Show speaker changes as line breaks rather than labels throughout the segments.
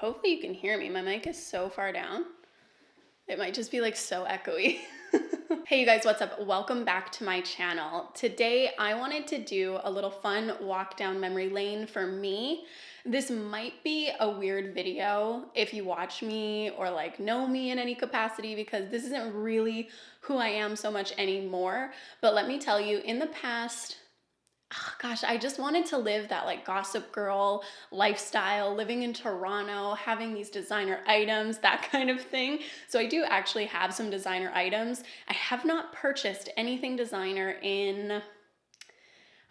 Hopefully you can hear me. My mic is so far down. It might just be like so echoey. Hey you guys, what's up? Welcome back to my channel. Today I wanted to do a little fun walk down memory lane for me. This might be a weird video if you watch me or like know me in any capacity, because this isn't really who I am so much anymore. But let me tell you, in the past, gosh, I just wanted to live that like gossip girl lifestyle, living in Toronto, having these designer items, that kind of thing. So I do actually have some designer items. I have not purchased anything designer in,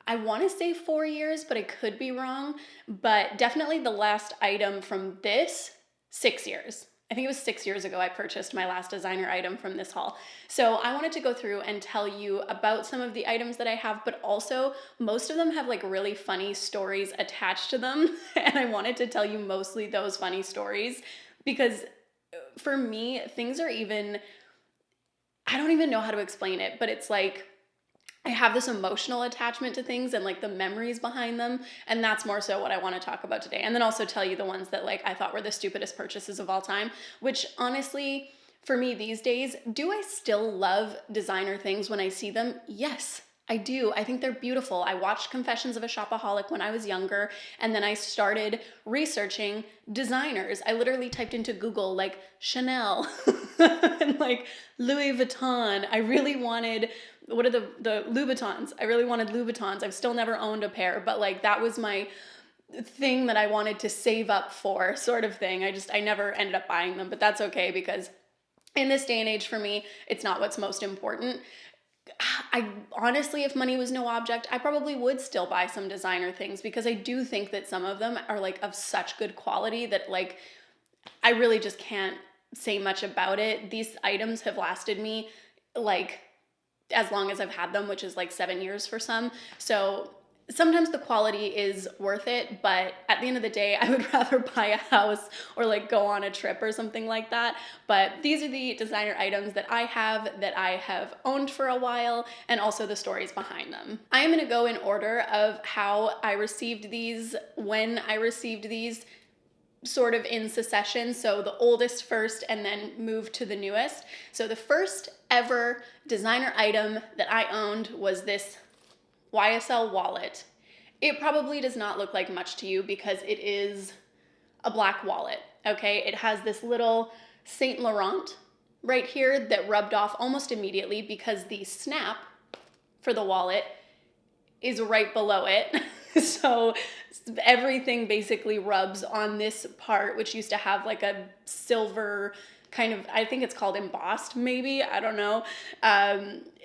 I want to say 4 years, but I could be wrong. But definitely the last item from this, 6 years. I think it was 6 years ago I purchased my last designer item from this haul. So I wanted to go through and tell you about some of the items that I have, but also most of them have like really funny stories attached to them. And I wanted to tell you mostly those funny stories because for me, things are even, I don't even know how to explain it, but it's like, I have this emotional attachment to things and like the memories behind them. And that's more so what I want to talk about today. And then also tell you the ones that like I thought were the stupidest purchases of all time, which honestly, for me these days, do I still love designer things when I see them? Yes, I do. I think they're beautiful. I watched Confessions of a Shopaholic when I was younger, and then I started researching designers. I literally typed into Google like Chanel and like Louis Vuitton. I really wanted, what are the Louboutins? I really wanted Louboutins. I've still never owned a pair, but like that was my thing that I wanted to save up for, sort of thing. I never ended up buying them, but that's okay because in this day and age for me, it's not what's most important. I honestly, if money was no object, I probably would still buy some designer things because I do think that some of them are like of such good quality that like I really just can't say much about it. These items have lasted me like as long as I've had them, which is like 7 years for some. So sometimes the quality is worth it, but at the end of the day, I would rather buy a house or like go on a trip or something like that. But these are the designer items that I have owned for a while, and also the stories behind them. I am gonna go in order of how I received these, when I received these, sort of in succession. So the oldest first and then move to the newest. So the first ever designer item that I owned was this YSL wallet. It probably does not look like much to you because it is a black wallet, okay? It has this little Saint Laurent right here that rubbed off almost immediately because the snap for the wallet is right below it. So everything basically rubs on this part, which used to have like a silver kind of, I think it's called embossed maybe, I don't know,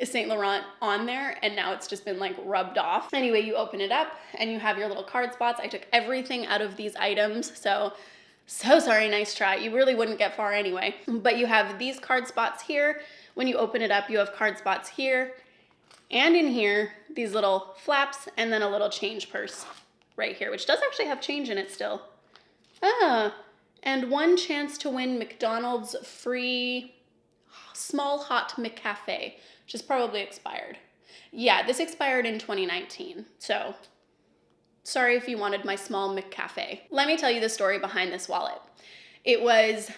Saint Laurent on there, and now it's just been like rubbed off. Anyway, you open it up and you have your little card spots. I took everything out of these items, so sorry, nice try. You really wouldn't get far anyway. But you have these card spots here. When you open it up, you have card spots here and in here, these little flaps, and then a little change purse right here, which does actually have change in it still. And one chance to win McDonald's free small hot McCafe, which is probably expired. Yeah, this expired in 2019, so sorry if you wanted my small McCafe. Let me tell you the story behind this wallet. It was,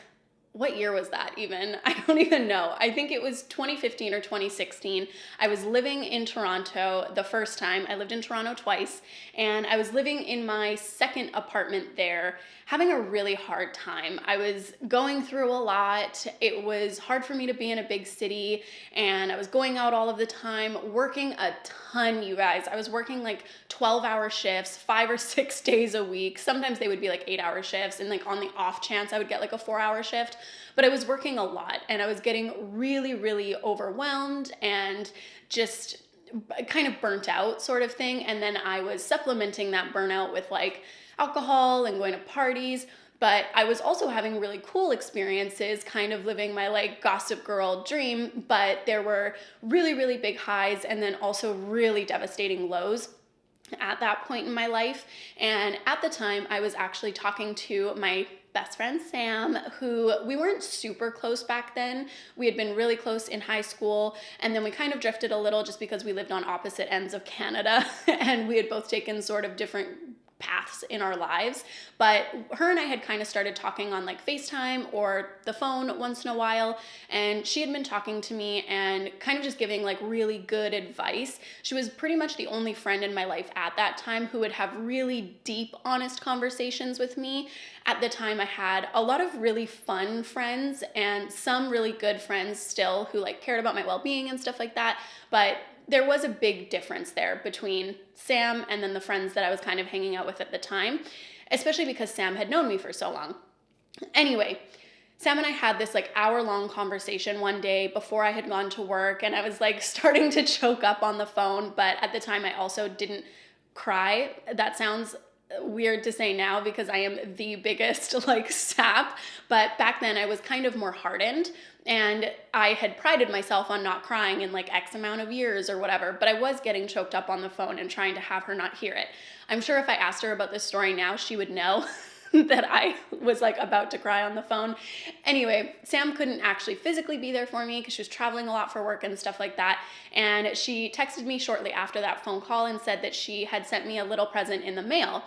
what year was that even? I don't even know. I think it was 2015 or 2016. I was living in Toronto the first time. I lived in Toronto twice, and I was living in my second apartment there, having a really hard time. I was going through a lot. It was hard for me to be in a big city, and I was going out all of the time, working a ton, you guys. I was working like 12-hour shifts, 5 or 6 days a week. Sometimes they would be like 8-hour shifts, and like on the off chance I would get like a 4-hour shift. But I was working a lot, and I was getting really, really overwhelmed and just kind of burnt out, sort of thing. And then I was supplementing that burnout with like alcohol and going to parties. But I was also having really cool experiences, kind of living my like gossip girl dream. But there were really, really big highs and then also really devastating lows at that point in my life. And at the time, I was actually talking to my best friend Sam, who we weren't super close back then. We had been really close in high school, and then we kind of drifted a little just because we lived on opposite ends of Canada and we had both taken sort of different paths in our lives. But her and I had kind of started talking on like FaceTime or the phone once in a while, and she had been talking to me and kind of just giving like really good advice. She was pretty much the only friend in my life at that time who would have really deep, honest conversations with me. At the time, I had a lot of really fun friends and some really good friends still who like cared about my well-being and stuff like that. But there was a big difference there between Sam and then the friends that I was kind of hanging out with at the time, especially because Sam had known me for so long. Anyway, Sam and I had this like hour-long conversation one day before I had gone to work, and I was like starting to choke up on the phone, but at the time I also didn't cry. That sounds weird to say now because I am the biggest like sap, but back then I was kind of more hardened, and I had prided myself on not crying in like X amount of years or whatever, but I was getting choked up on the phone and trying to have her not hear it. I'm sure if I asked her about this story now, she would know that I was like about to cry on the phone. Anyway, Sam couldn't actually physically be there for me because she was traveling a lot for work and stuff like that. And she texted me shortly after that phone call and said that she had sent me a little present in the mail.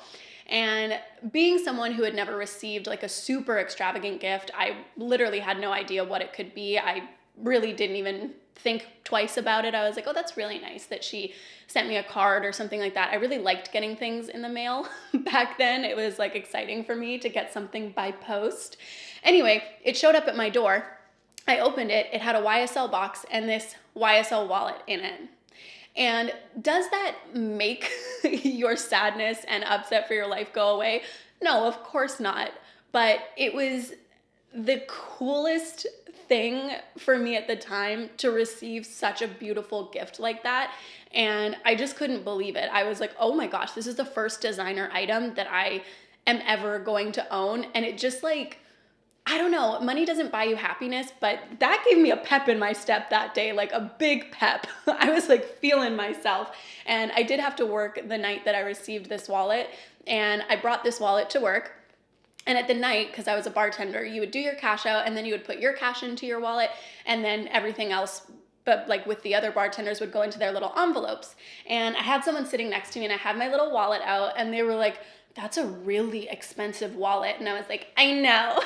And being someone who had never received like a super extravagant gift, I literally had no idea what it could be. I really didn't even think twice about it. I was like, oh, that's really nice that she sent me a card or something like that. I really liked getting things in the mail back then. It was like exciting for me to get something by post. Anyway, it showed up at my door. I opened it. It had a YSL box and this YSL wallet in it. And does that make your sadness and upset for your life go away? No, of course not. But it was the coolest thing for me at the time to receive such a beautiful gift like that. And I just couldn't believe it. I was like, oh my gosh, this is the first designer item that I am ever going to own. And it just like, I don't know, money doesn't buy you happiness, but that gave me a pep in my step that day, like a big pep. I was like feeling myself. And I did have to work the night that I received this wallet. And I brought this wallet to work. And at the night, because I was a bartender, you would do your cash out and then you would put your cash into your wallet, and then everything else, but like with the other bartenders, would go into their little envelopes. And I had someone sitting next to me and I had my little wallet out and they were like, that's a really expensive wallet. And I was like, I know.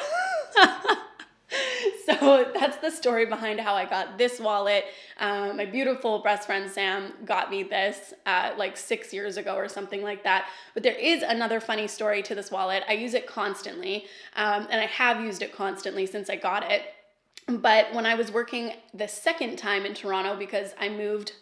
So that's the story behind how I got this wallet. My beautiful best friend Sam got me this like 6 years ago or something like that. But there is another funny story to this wallet. I use it constantly, and I have used it constantly since I got it. But when I was working the second time in Toronto, because I moved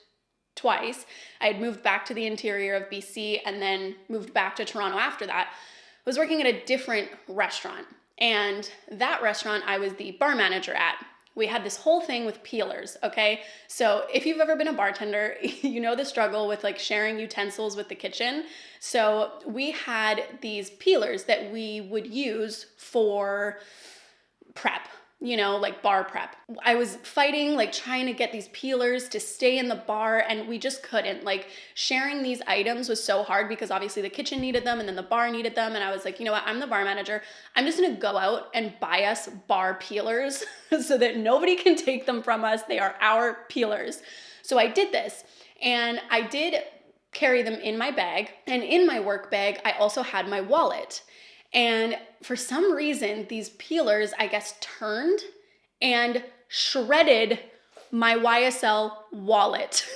twice, I had moved back to the interior of BC and then moved back to Toronto after that, I was working at a different restaurant. And that restaurant I was the bar manager at. We had this whole thing with peelers, okay? So if you've ever been a bartender, you know the struggle with like sharing utensils with the kitchen. So we had these peelers that we would use for prep, you know, like bar prep. I was fighting, like trying to get these peelers to stay in the bar, and we just couldn't. Like sharing these items was so hard because obviously the kitchen needed them and then the bar needed them. And I was like, you know what, I'm the bar manager. I'm just gonna go out and buy us bar peelers so that nobody can take them from us. They are our peelers. So I did this, and I did carry them in my bag, and in my work bag, I also had my wallet. And for some reason, these peelers, I guess, turned and shredded my YSL wallet.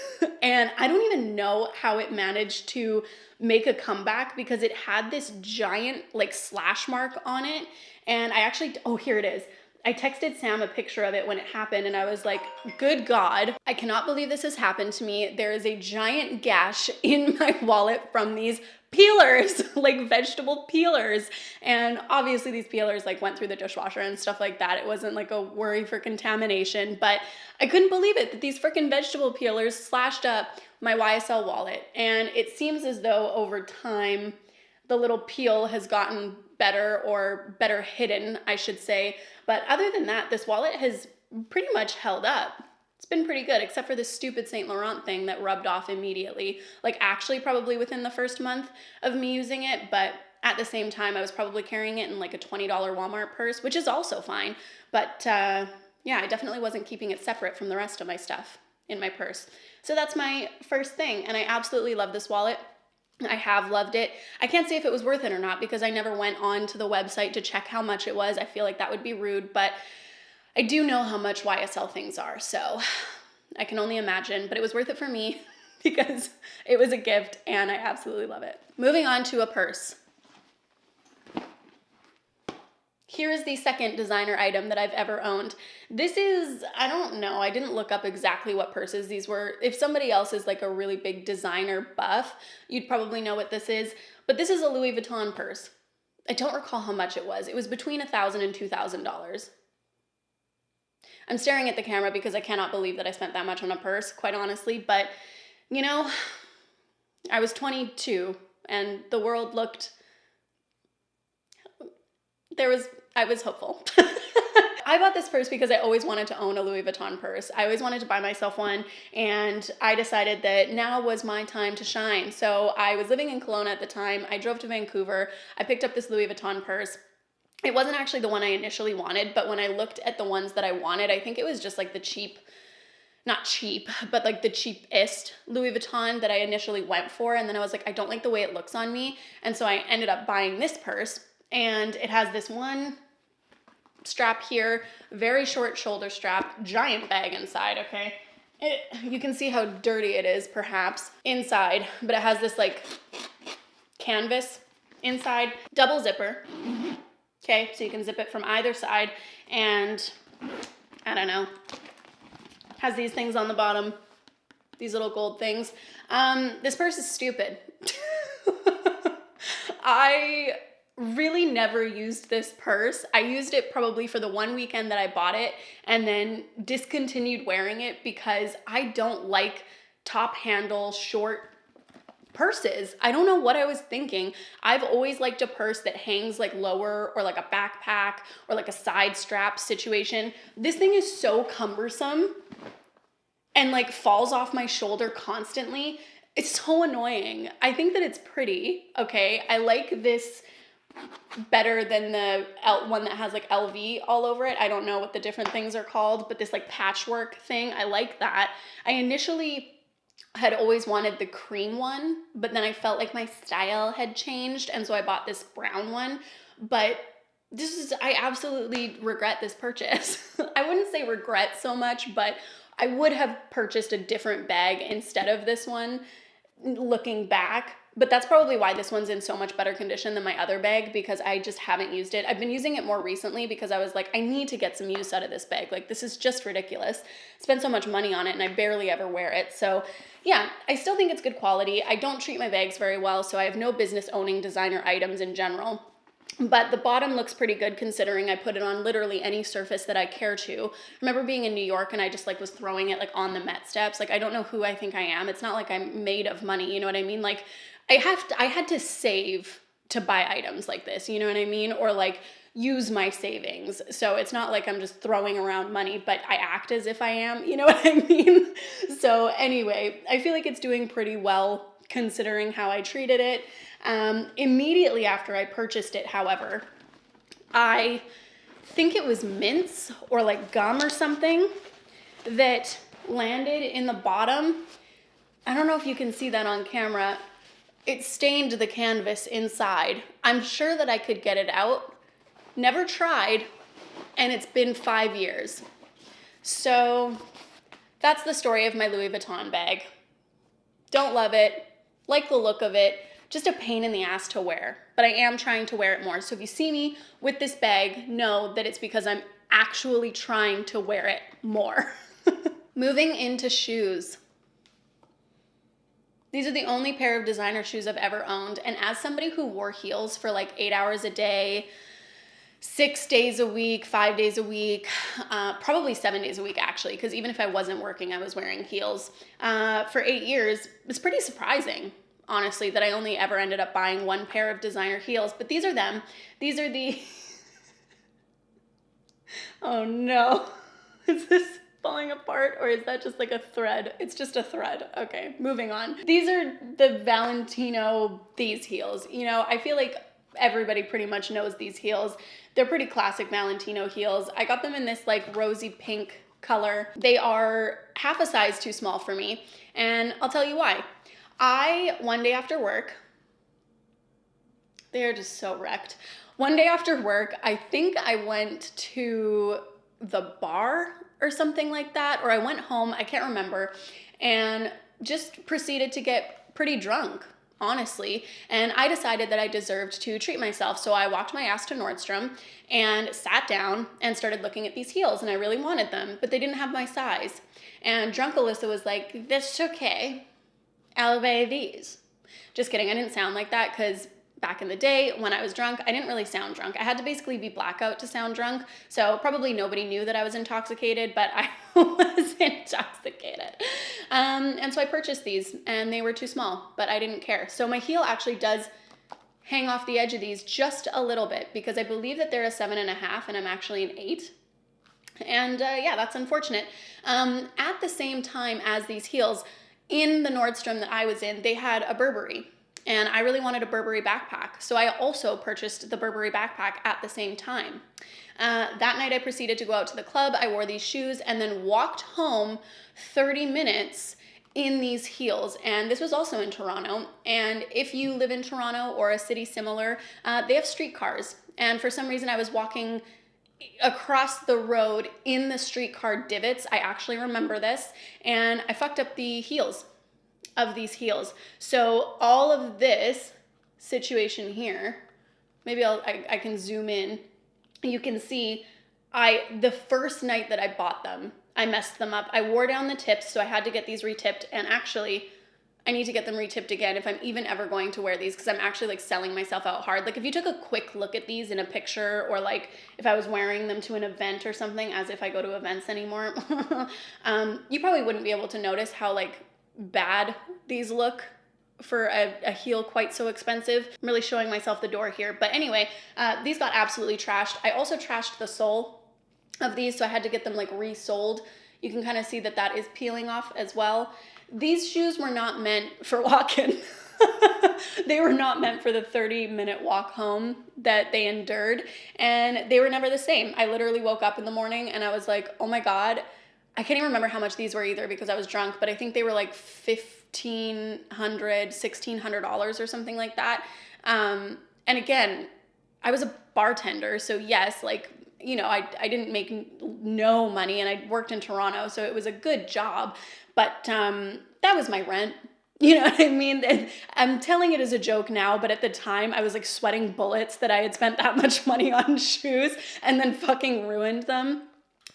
And I don't even know how it managed to make a comeback because it had this giant like slash mark on it. And I actually, oh, here it is. I texted Sam a picture of it when it happened, and I was like, good God, I cannot believe this has happened to me. There is a giant gash in my wallet from these peelers, like vegetable peelers. And obviously these peelers like went through the dishwasher and stuff like that. It wasn't like a worry for contamination, but I couldn't believe it that these freaking vegetable peelers slashed up my YSL wallet. And it seems as though over time, the little peel has gotten better, or better hidden, I should say. But other than that, this wallet has pretty much held up. It's been pretty good, except for this stupid Saint Laurent thing that rubbed off immediately. Like actually probably within the first month of me using it, but at the same time, I was probably carrying it in like a $20 Walmart purse, which is also fine. But yeah, I definitely wasn't keeping it separate from the rest of my stuff in my purse. So that's my first thing, and I absolutely love this wallet. I have loved it. I can't say if it was worth it or not because I never went on to the website to check how much it was. I feel like that would be rude, but I do know how much YSL things are, so I can only imagine, but it was worth it for me because it was a gift and I absolutely love it. Moving on to a purse. Here is the second designer item that I've ever owned. This is, I don't know, I didn't look up exactly what purses these were. If somebody else is like a really big designer buff, you'd probably know what this is, but this is a Louis Vuitton purse. I don't recall how much it was. It was between $1,000 and $2,000. I'm staring at the camera because I cannot believe that I spent that much on a purse, quite honestly, but you know, I was 22 and the world looked, I was hopeful. I bought this purse because I always wanted to own a Louis Vuitton purse. I always wanted to buy myself one, and I decided that now was my time to shine. So I was living in Kelowna at the time. I drove to Vancouver. I picked up this Louis Vuitton purse. It wasn't actually the one I initially wanted, but when I looked at the ones that I wanted, I think it was just like the cheap, not cheap, but like the cheapest Louis Vuitton that I initially went for. And then I was like, I don't like the way it looks on me. And so I ended up buying this purse, and it has this one strap here, very short shoulder strap, giant bag inside, okay? You can see how dirty it is perhaps inside, but it has this like canvas inside, double zipper, okay? So you can zip it from either side, and I don't know, has these things on the bottom, these little gold things. This purse is stupid. I really never used this purse. I used it probably for the one weekend that I bought it and then discontinued wearing it because I don't like top handle short purses. I don't know what I was thinking. I've always liked a purse that hangs like lower, or like a backpack or like a side strap situation. This thing is so cumbersome and like falls off my shoulder constantly. It's so annoying. I think that it's pretty, okay? I like this better than the one that has like LV all over it. I don't know what the different things are called, but this like patchwork thing, I like that. I initially had always wanted the cream one, but then I felt like my style had changed, and so I bought this brown one. But I absolutely regret this purchase. I wouldn't say regret so much, but I would have purchased a different bag instead of this one looking back. But that's probably why this one's in so much better condition than my other bag, because I just haven't used it. I've been using it more recently because I was like, I need to get some use out of this bag. Like, this is just ridiculous. Spend so much money on it and I barely ever wear it. So yeah, I still think it's good quality. I don't treat my bags very well, so I have no business owning designer items in general. But the bottom looks pretty good considering I put it on literally any surface that I care to. I remember being in New York and I just like was throwing it like on the Met steps. Like, I don't know who I think I am. It's not like I'm made of money, you know what I mean? Like, I had to save to buy items like this, you know what I mean? Or like use my savings. So it's not like I'm just throwing around money, but I act as if I am, you know what I mean? So anyway, I feel like it's doing pretty well considering how I treated it. Immediately after I purchased it, however, I think it was mints or like gum or something that landed in the bottom. I don't know if you can see that on camera. It stained the canvas inside. I'm sure that I could get it out. Never tried, and it's been 5 years. So that's the story of my Louis Vuitton bag. Don't love it, like the look of it, just a pain in the ass to wear, but I am trying to wear it more. So if you see me with this bag, know that it's because I'm actually trying to wear it more. Moving into shoes. These are the only pair of designer shoes I've ever owned. And as somebody who wore heels for like 8 hours a day, 6 days a week, 5 days a week, probably 7 days a week actually, because even if I wasn't working, I was wearing heels for 8 years, it's pretty surprising, honestly, that I only ever ended up buying one pair of designer heels. But these are them. These are the, oh no, is this falling apart, or is that just like a thread? It's just a thread. Okay, moving on. These are the Valentino, these heels. You know, I feel like everybody pretty much knows these heels. They're pretty classic Valentino heels. I got them in this like rosy pink color. They are half a size too small for me, and I'll tell you why. One day after work, They are just so wrecked. One day after work, I think I went to the bar or something like that, or I went home, I can't remember, and just proceeded to get pretty drunk, honestly. And I decided that I deserved to treat myself. So I walked my ass to Nordstrom and sat down and started looking at these heels, and I really wanted them, but they didn't have my size. And drunk Alyssa was like, "That's okay, I'll buy these." Just kidding, I didn't sound like that because back in the day when I was drunk, I didn't really sound drunk. I had to basically be blackout to sound drunk. So probably nobody knew that I was intoxicated, but I was intoxicated. And so I purchased these and they were too small, but I didn't care. So my heel actually does hang off the edge of these just a little bit because I believe that they're a 7.5 and I'm actually an 8. And yeah, that's unfortunate. At the same time as these heels, in the Nordstrom that I was in, they had a Burberry. And I really wanted a Burberry backpack. So I also purchased the Burberry backpack at the same time. That night I proceeded to go out to the club. I wore these shoes and then walked home 30 minutes in these heels. And this was also in Toronto. And if you live in Toronto or a city similar, they have streetcars. And for some reason I was walking across the road in the streetcar divots. I actually remember this. And I fucked up the heels of these heels. So all of this situation here, maybe I can zoom in. You can see the first night that I bought them, I messed them up. I wore down the tips, so I had to get these retipped, and actually I need to get them retipped again if I'm even ever going to wear these, because I'm actually like selling myself out hard. Like if you took a quick look at these in a picture, or like if I was wearing them to an event or something, as if I go to events anymore, you probably wouldn't be able to notice how like bad these look for a heel quite so expensive. I'm really showing myself the door here. But anyway, these got absolutely trashed. I also trashed the sole of these, so I had to get them like resoled. You can kind of see that that is peeling off as well. These shoes were not meant for walking. They were not meant for the 30-minute walk home that they endured, and they were never the same. I literally woke up in the morning and I was like, oh my God, I can't even remember how much these were either because I was drunk, but I think they were like $1,500, $1,600 or something like that. And again, I was a bartender, so yes, like, you know, I didn't make no money, and I worked in Toronto, so it was a good job, but that was my rent. You know what I mean? And I'm telling it as a joke now, but at the time I was like sweating bullets that I had spent that much money on shoes and then fucking ruined them.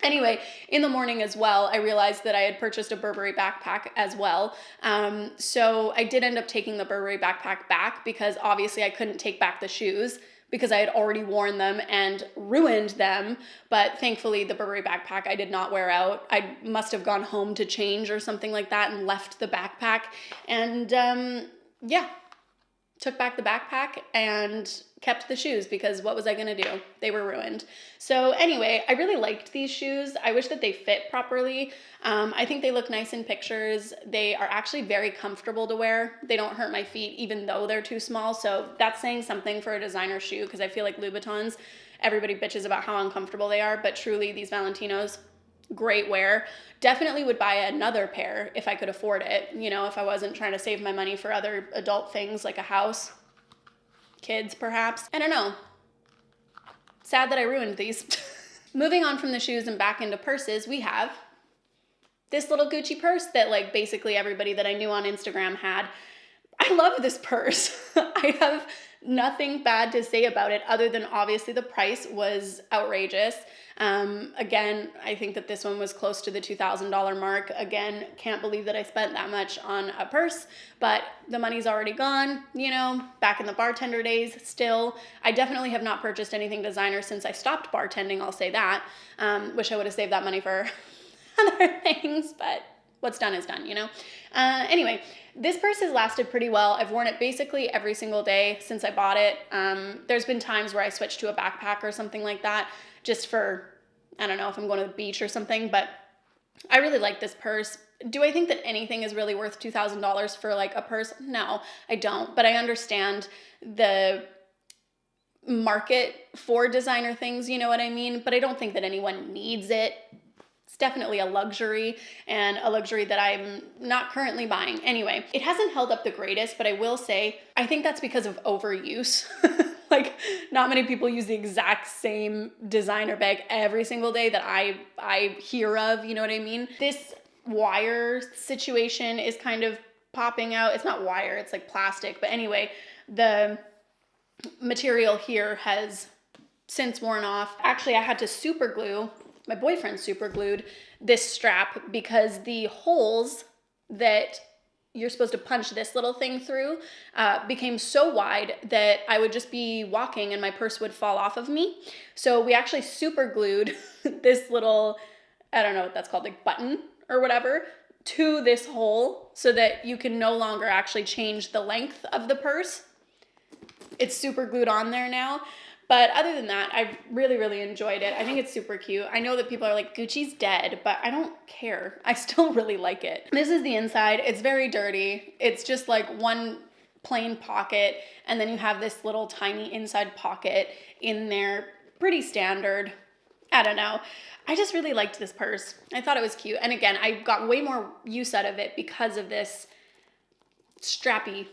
Anyway, in the morning as well, I realized that I had purchased a Burberry backpack as well. So I did end up taking the Burberry backpack back because obviously I couldn't take back the shoes because I had already worn them and ruined them. But thankfully the Burberry backpack I did not wear out. I must have gone home to change or something like that and left the backpack. And yeah, took back the backpack and kept the shoes because what was I gonna do? They were ruined. So anyway, I really liked these shoes. I wish that they fit properly. I think they look nice in pictures. They are actually very comfortable to wear. They don't hurt my feet even though they're too small. So that's saying something for a designer shoe, because I feel like Louboutins, everybody bitches about how uncomfortable they are, but truly these Valentinos, great wear. Definitely would buy another pair if I could afford it, you know, if I wasn't trying to save my money for other adult things like a house, kids perhaps. I don't know. Sad that I ruined these. Moving on from the shoes and back into purses, we have this little Gucci purse that like basically everybody that I knew on Instagram had. I love this purse. I have nothing bad to say about it other than obviously the price was outrageous. Again, I think that this one was close to the $2,000 mark. Again, can't believe that I spent that much on a purse, but the money's already gone, you know, back in the bartender days still. I definitely have not purchased anything designer since I stopped bartending, I'll say that. Wish I would have saved that money for other things, but what's done is done, you know? Anyway, this purse has lasted pretty well. I've worn it basically every single day since I bought it. There's been times where I switched to a backpack or something like that, just for, I don't know, if I'm going to the beach or something, but I really like this purse. Do I think that anything is really worth $2,000 for like a purse? No, I don't, but I understand the market for designer things, you know what I mean? But I don't think that anyone needs it. It's definitely a luxury, and a luxury that I'm not currently buying. Anyway, it hasn't held up the greatest, but I will say, I think that's because of overuse. Like, not many people use the exact same designer bag every single day that I hear of, you know what I mean? This wire situation is kind of popping out. It's not wire, it's like plastic. But anyway, the material here has since worn off. Actually, I had to super glue, my boyfriend super glued this strap because the holes that you're supposed to punch this little thing through became so wide that I would just be walking and my purse would fall off of me. So we actually super glued this little, I don't know what that's called, like button or whatever, to this hole so that you can no longer actually change the length of the purse. It's super glued on there now. But other than that, I really, really enjoyed it. I think it's super cute. I know that people are like, Gucci's dead, but I don't care. I still really like it. This is the inside. It's very dirty. It's just like one plain pocket, and then you have this little tiny inside pocket in there. Pretty standard. I don't know. I just really liked this purse. I thought it was cute. And again, I got way more use out of it because of this strappy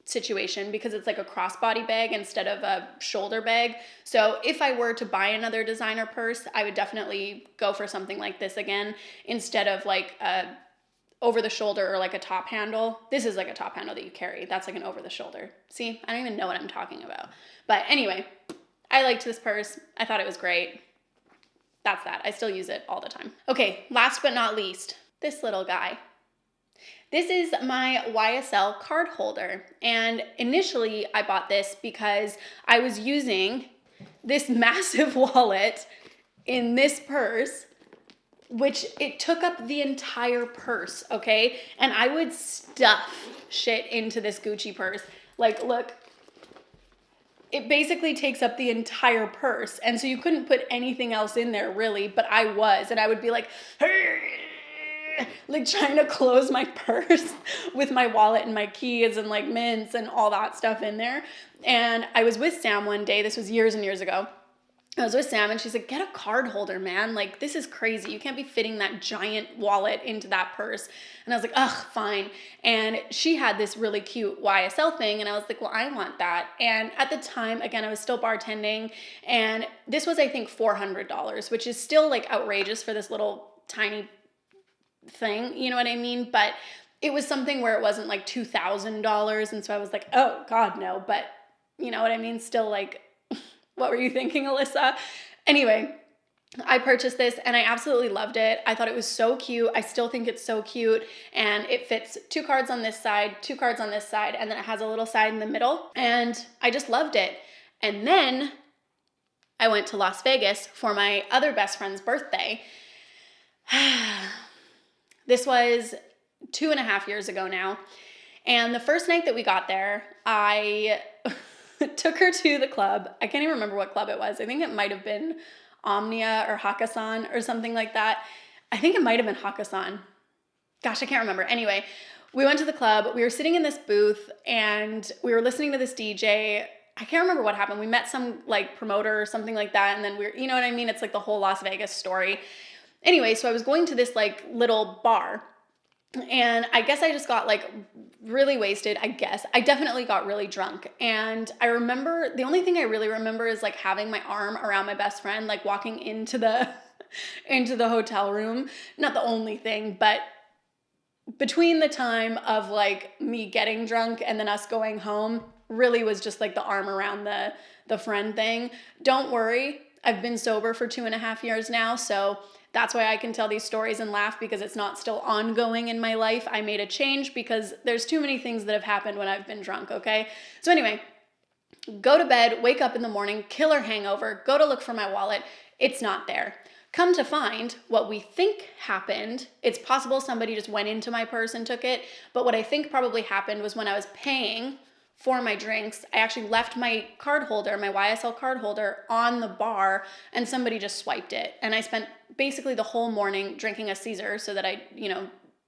situation, because it's like a crossbody bag instead of a shoulder bag. So if I were to buy another designer purse, I would definitely go for something like this again instead of like a over the shoulder or like a top handle. This is like a top handle that you carry. That's like an over the shoulder. See, I don't even know what I'm talking about. But anyway, I liked this purse. I thought it was great. That's that. I still use it all the time. Okay, last but not least, this little guy. This is my YSL card holder, and initially I bought this because I was using this massive wallet in this purse, which it took up the entire purse, okay? And I would stuff shit into this Gucci purse. Like, look, it basically takes up the entire purse, and so you couldn't put anything else in there really, but I was, and I would be like, like trying to close my purse with my wallet and my keys and like mints and all that stuff in there. And I was with Sam one day, this was years and years ago. I was with Sam and she's like, get a card holder, man. Like, this is crazy. You can't be fitting that giant wallet into that purse. And I was like, ugh, fine. And she had this really cute YSL thing. And I was like, well, I want that. And at the time, again, I was still bartending. And this was, I think, $400, which is still like outrageous for this little tiny thing, you know what I mean? But it was something where it wasn't like $2,000, and so I was like, oh God, no. But you know what I mean? Still like, what were you thinking, Alyssa? Anyway, I purchased this and I absolutely loved it. I thought it was so cute. I still think it's so cute, and it fits 2 cards on this side, 2 cards on this side, and then it has a little side in the middle, and I just loved it. And then I went to Las Vegas for my other best friend's birthday. This was 2.5 years ago now. And the first night that we got there, I took her to the club. I can't even remember what club it was. I think it might have been Omnia or Hakkasan or something like that. I think it might have been Hakkasan. Gosh, I can't remember. Anyway, we went to the club. We were sitting in this booth and we were listening to this DJ. I can't remember what happened. We met some like promoter or something like that. And then you know what I mean? It's like the whole Las Vegas story. Anyway, so I was going to this like little bar, and I guess I just got like really wasted. I definitely got really drunk. And I remember, the only thing I really remember is like having my arm around my best friend, like walking into the hotel room. Not the only thing, but between the time of like me getting drunk and then us going home, really was just like the arm around the friend thing. Don't worry, I've been sober for 2.5 years now, so that's why I can tell these stories and laugh, because it's not still ongoing in my life. I made a change because there's too many things that have happened when I've been drunk, okay? So anyway, go to bed, wake up in the morning, killer hangover, go to look for my wallet. It's not there. Come to find, what we think happened, it's possible somebody just went into my purse and took it, but what I think probably happened was when I was paying for my drinks, I actually left my card holder, my YSL card holder, on the bar, and somebody just swiped it. And I spent basically the whole morning drinking a Caesar so that I,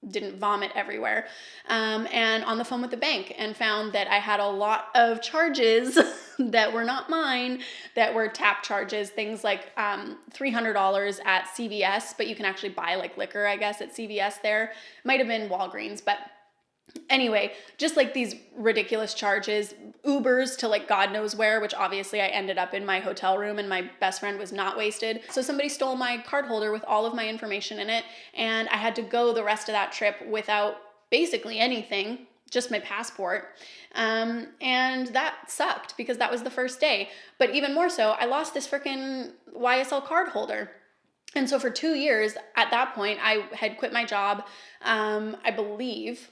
didn't vomit everywhere, and on the phone with the bank, and found that I had a lot of charges that were not mine, that were tap charges, things like $300 at CVS, but you can actually buy like liquor, I guess, at CVS there. Might have been Walgreens, but anyway, just like these ridiculous charges, Ubers to like God knows where, which obviously I ended up in my hotel room and my best friend was not wasted. So somebody stole my card holder with all of my information in it, and I had to go the rest of that trip without basically anything, just my passport. And that sucked because that was the first day. But even more so, I lost this freaking YSL card holder. And so for 2 years at that point, I had quit my job, I believe,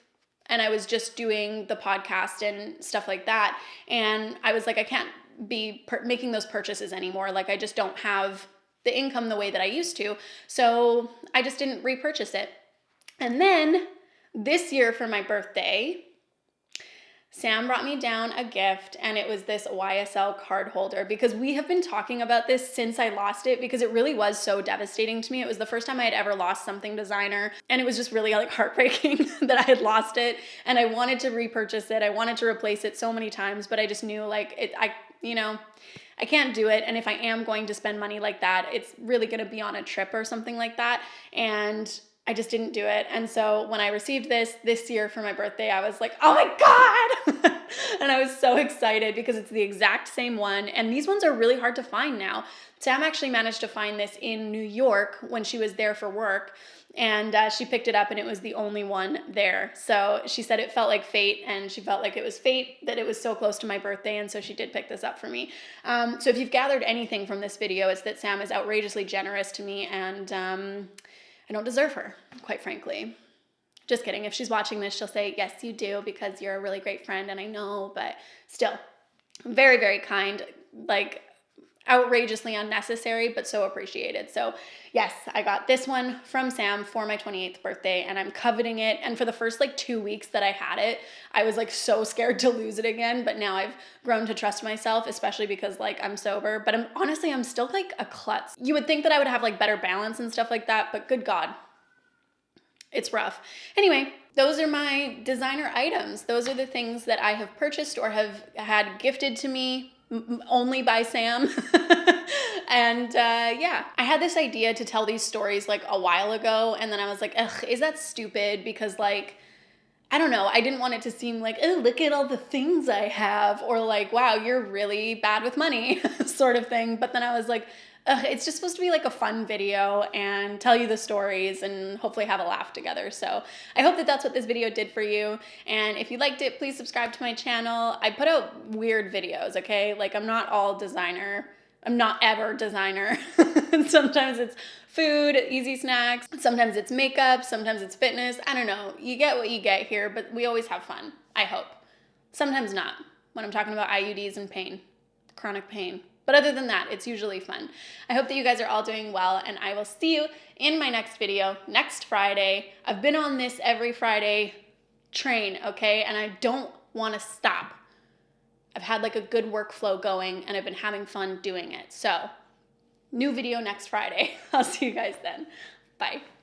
and I was just doing the podcast and stuff like that. And I was like, I can't be making those purchases anymore. Like, I just don't have the income the way that I used to. So I just didn't repurchase it. And then this year for my birthday, Sam brought me down a gift, and it was this YSL card holder, because we have been talking about this since I lost it, because it really was so devastating to me. It was the first time I had ever lost something designer, and it was just really like heartbreaking that I had lost it, and I wanted to repurchase it. I wanted to replace it so many times, but I just knew like I can't do it. And if I am going to spend money like that, it's really going to be on a trip or something like that. And I just didn't do it. And so when I received this year for my birthday, I was like, oh my God. And I was so excited because it's the exact same one. And these ones are really hard to find now. Sam actually managed to find this in New York when she was there for work. And she picked it up, and it was the only one there. So she said it felt like fate, and she felt like it was fate that it was so close to my birthday. And so she did pick this up for me. So if you've gathered anything from this video, it's that Sam is outrageously generous to me, and I don't deserve her, quite frankly. Just kidding. If she's watching this, she'll say, yes, you do, because you're a really great friend, and I know, but still, very, very kind, like outrageously unnecessary, but so appreciated. So yes, I got this one from Sam for my 28th birthday, and I'm coveting it. And for the first like 2 weeks that I had it, I was like so scared to lose it again, but now I've grown to trust myself, especially because like I'm sober, but I'm still like a klutz. You would think that I would have like better balance and stuff like that, but good God, it's rough. Anyway, those are my designer items. Those are the things that I have purchased or have had gifted to me only by Sam. And yeah, I had this idea to tell these stories like a while ago, and then I was like, ugh, is that stupid? Because like, I don't know, I didn't want it to seem like, oh, look at all the things I have, or like, wow, you're really bad with money sort of thing. But then I was like, ugh, it's just supposed to be like a fun video and tell you the stories and hopefully have a laugh together. So I hope that that's what this video did for you. And if you liked it, please subscribe to my channel. I put out weird videos, okay? Like, I'm not all designer. I'm not ever designer. Sometimes it's food, easy snacks. Sometimes it's makeup. Sometimes it's fitness. I don't know. You get what you get here, but we always have fun, I hope. Sometimes not, when I'm talking about IUDs and pain, chronic pain. But other than that, it's usually fun. I hope that you guys are all doing well, and I will see you in my next video next Friday. I've been on this every Friday train, okay? And I don't want to stop. I've had like a good workflow going, and I've been having fun doing it. So, new video next Friday. I'll see you guys then. Bye.